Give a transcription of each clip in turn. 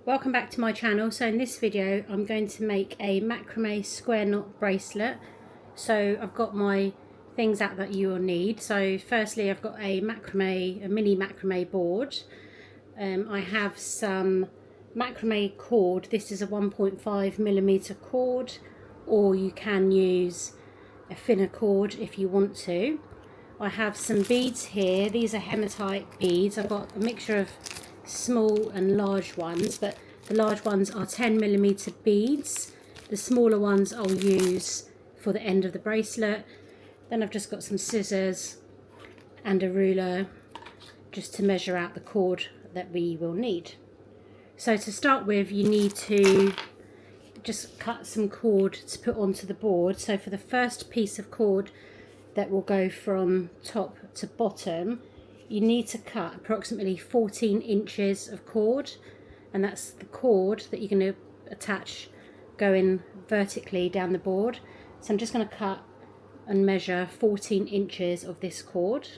Welcome back to my channel. So in this video I'm going to make a macrame square knot bracelet. So I've got my things out that you will need. So firstly I've got a mini macrame board. I have some macrame cord. This is a 1.5mm cord, or you can use a thinner cord if you want to. I have some beads here. These are hematite beads. I've got a mixture of small and large ones, but the large ones are 10mm beads. The smaller ones I'll use for the end of the bracelet. Then I've just got some scissors and a ruler just to measure out the cord that we will need. So to start with, you need to just cut some cord to put onto the board. So for the first piece of cord that will go from top to bottom, you need to cut approximately 14 inches of cord, and that's the cord that you're going to attach going vertically down the board. So I'm just going to cut and measure 14 inches of this cord.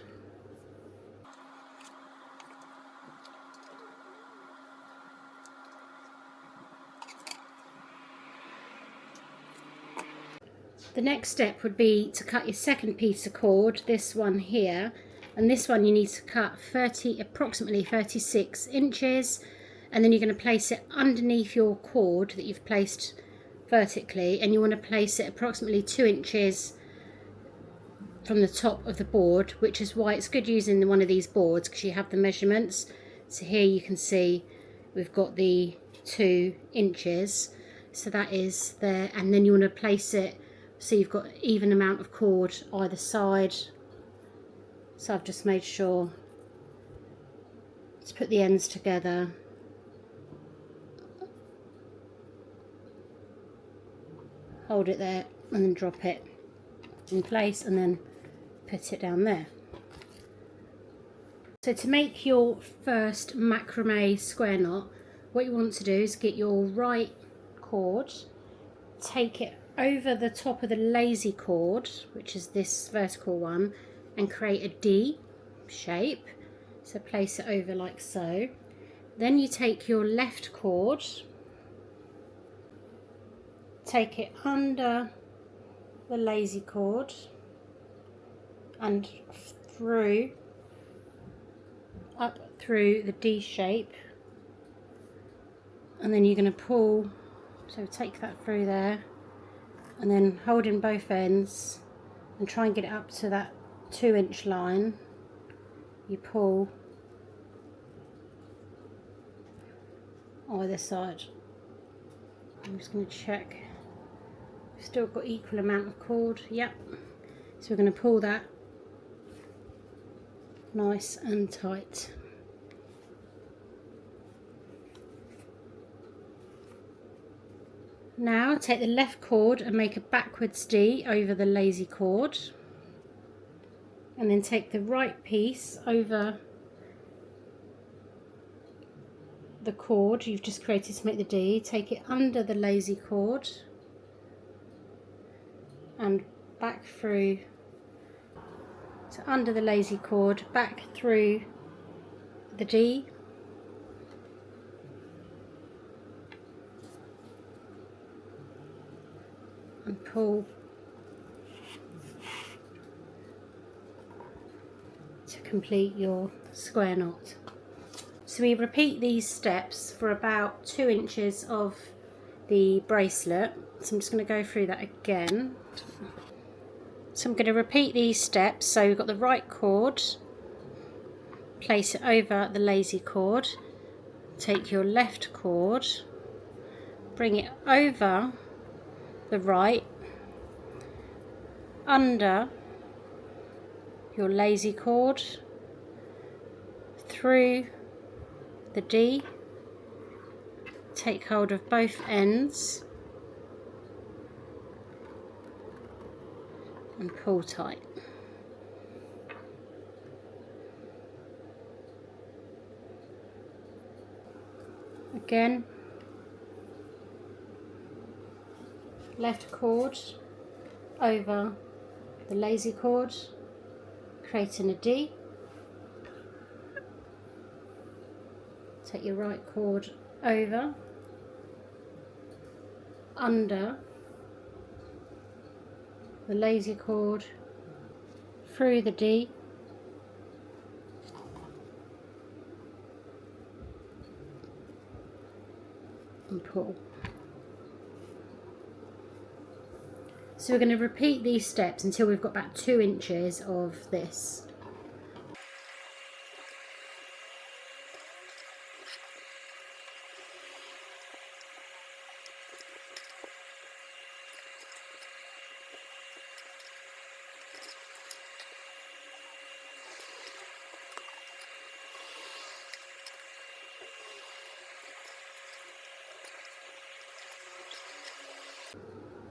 The next step would be to cut your second piece of cord, this one here. And this one you need to cut approximately 36 inches, and then you're going to place it underneath your cord that you've placed vertically, and you want to place it approximately 2 inches from the top of the board, which is why it's good using one of these boards, because you have the measurements. So here you can see we've got the 2 inches, so that is there, and then you want to place it so you've got even amount of cord either side. So I've just made sure to put the ends together. Hold it there and then drop it in place and then put it down there. So to make your first macrame square knot, what you want to do is get your right cord, take it over the top of the lazy cord, which is this vertical one, and create a D shape. So place it over like so. Then you take your left cord, take it under the lazy cord and up through the D shape, and then you're going to pull. So take that through there and then hold in both ends and try and get it up to that 2-inch line. You pull either side. I'm just going to check. We've still got equal amount of cord. Yep. So we're going to pull that nice and tight. Now take the left cord and make a backwards D over the lazy cord. And then take the right piece over the cord you've just created to make the D, take it under the lazy cord and back through to under the lazy cord, back through the D, and pull to complete your square knot. So we repeat these steps for about 2 inches of the bracelet. So I'm just going to go through that again. So I'm going to repeat these steps. So we've got the right cord, place it over the lazy cord, take your left cord, bring it over the right, under your lazy cord, through the D, take hold of both ends and pull tight. Again, left cord over the lazy cord, creating a D. Take your right cord over, under the lazy cord, through the D, and pull. So we're going to repeat these steps until we've got about 2 inches of this.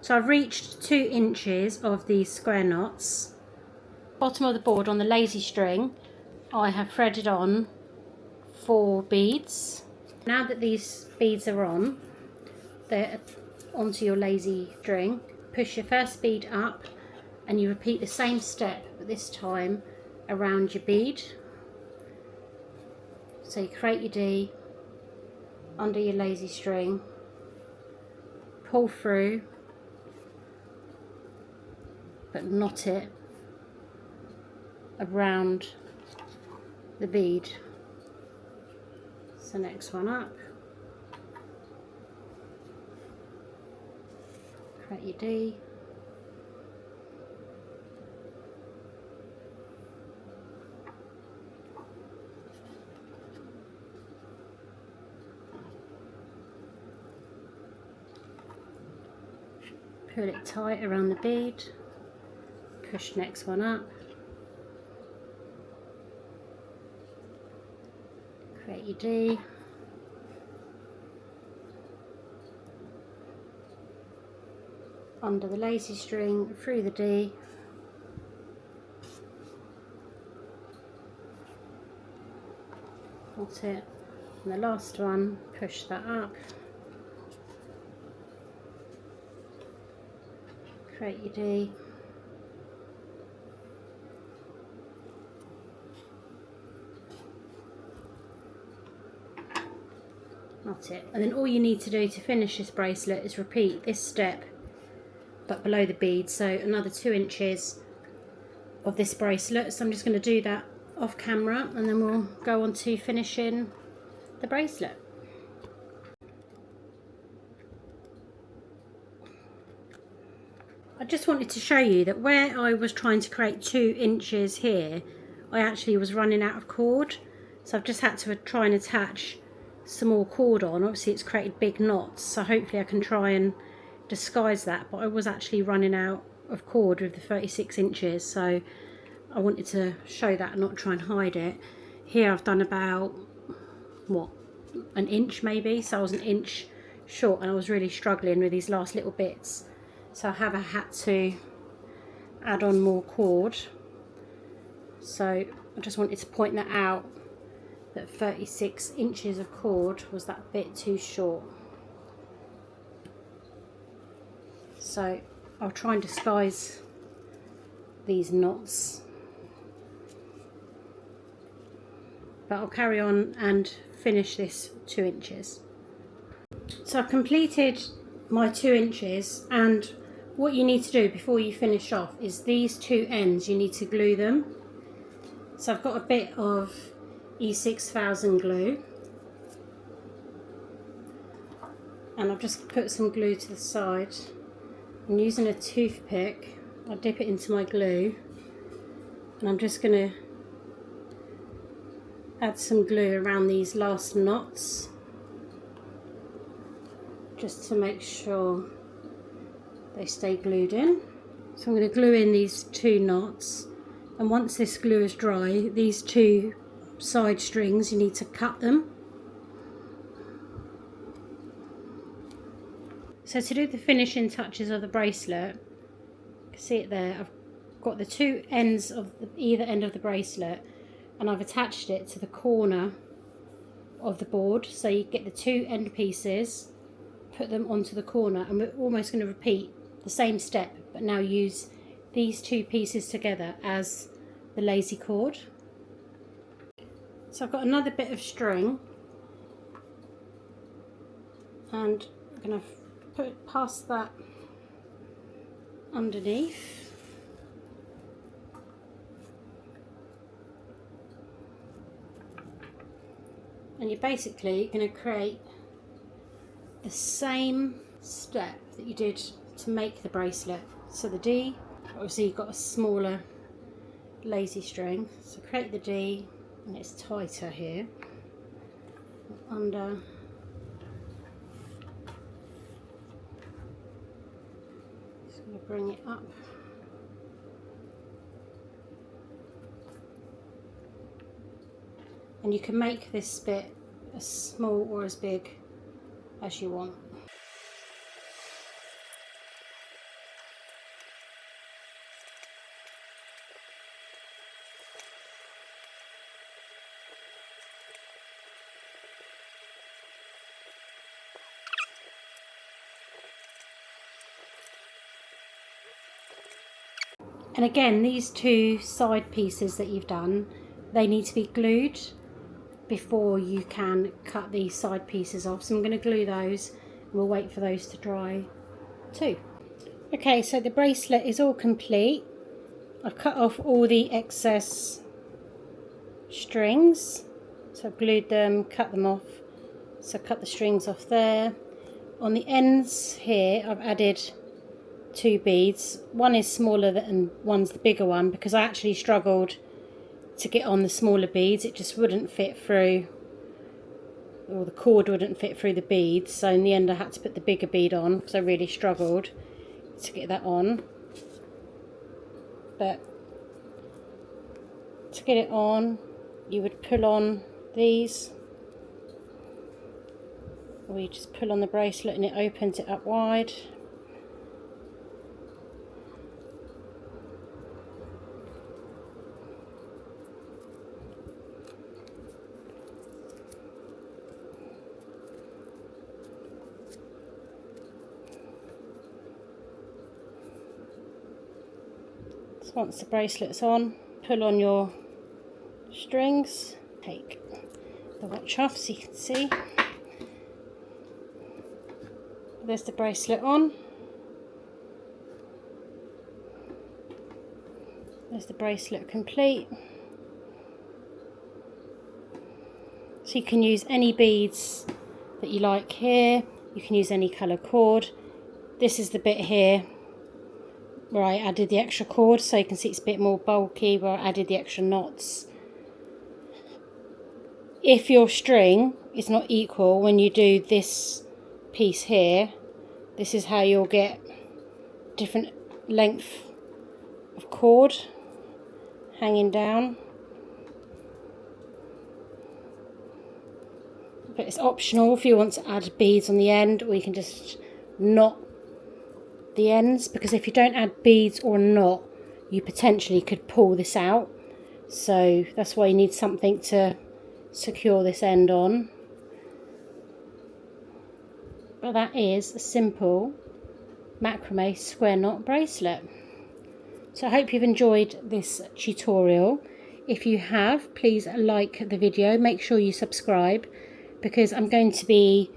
So I've reached 2 inches of these square knots. Bottom of the board on the lazy string, I have threaded on 4 beads. Now that these beads are on, they're onto your lazy string, push your first bead up and you repeat the same step, but this time around your bead. So you create your D under your lazy string, pull through, but knot it around the bead. So next one up, create your D, pull it tight around the bead, push next one up, create your D, under the lazy string, through the D, knot it, and the last one, push that up, create your D, knot it, and then all you need to do to finish this bracelet is repeat this step but below the bead, so another 2 inches of this bracelet. So I'm just going to do that off camera and then we'll go on to finishing the bracelet. I just wanted to show you that where I was trying to create 2 inches here, I actually was running out of cord, so I've just had to try and attach some more cord on. Obviously it's created big knots, so hopefully I can try and disguise that, but I was actually running out of cord with the 36 inches, so I wanted to show that and not try and hide it. Here I've done about, what, an inch maybe, so I was an inch short and I was really struggling with these last little bits, so I have had to add on more cord. So I just wanted to point that out, that 36 inches of cord was that bit too short. So I'll try and disguise these knots, but I'll carry on and finish this 2 inches. So I've completed my 2 inches, and what you need to do before you finish off is these 2 ends, you need to glue them. So I've got a bit of E6000 glue, and I've just put some glue to the side. I'm using a toothpick, I'll dip it into my glue, and I'm just going to add some glue around these last knots, just to make sure they stay glued in. So I'm going to glue in these 2 knots, and once this glue is dry, these 2 side strings, you need to cut them. So to do the finishing touches of the bracelet, you can see it there, I've got the 2 ends of either end of the bracelet, and I've attached it to the corner of the board, so you get the 2 end pieces, put them onto the corner, and we're almost going to repeat the same step, but now use these 2 pieces together as the lazy cord. So I've got another bit of string, and I'm going to pass that underneath. And you're basically going to create the same step that you did to make the bracelet. So the D, obviously you've got a smaller lazy string, so create the D, and it's tighter here. Under, just going to bring it up. And you can make this bit as small or as big as you want. And again, these two side pieces that you've done, they need to be glued before you can cut these side pieces off. So I'm going to glue those and we'll wait for those to dry too. Okay, so the bracelet is all complete. I've cut off all the excess strings. So I've glued them, cut them off. So cut the strings off there. On the ends here, I've added 2 beads. One is smaller and one's the bigger one because I actually struggled to get on the smaller beads. It just wouldn't fit through, or the cord wouldn't fit through the beads, so in the end I had to put the bigger bead on because I really struggled to get that on. But to get it on, you would pull on these, or you just pull on the bracelet and it opens it up wide. So once the bracelet's on, pull on your strings, take the watch off so you can see. There's the bracelet on. There's the bracelet complete. So you can use any beads that you like here. You can use any colour cord. This is the bit here where I added the extra cord, so you can see it's a bit more bulky where I added the extra knots. If your string is not equal when you do this piece here, this is how you'll get different length of cord hanging down. But it's optional if you want to add beads on the end, or you can just knot the ends, because if you don't add beads or knot, you potentially could pull this out. So that's why you need something to secure this end on. But that is a simple macrame square knot bracelet. So I hope you've enjoyed this tutorial. If you have, please like the video, make sure you subscribe, because I'm going to be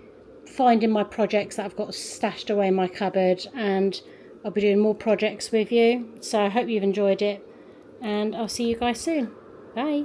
finding my projects that I've got stashed away in my cupboard, and I'll be doing more projects with you. So I hope you've enjoyed it, and I'll see you guys soon. Bye.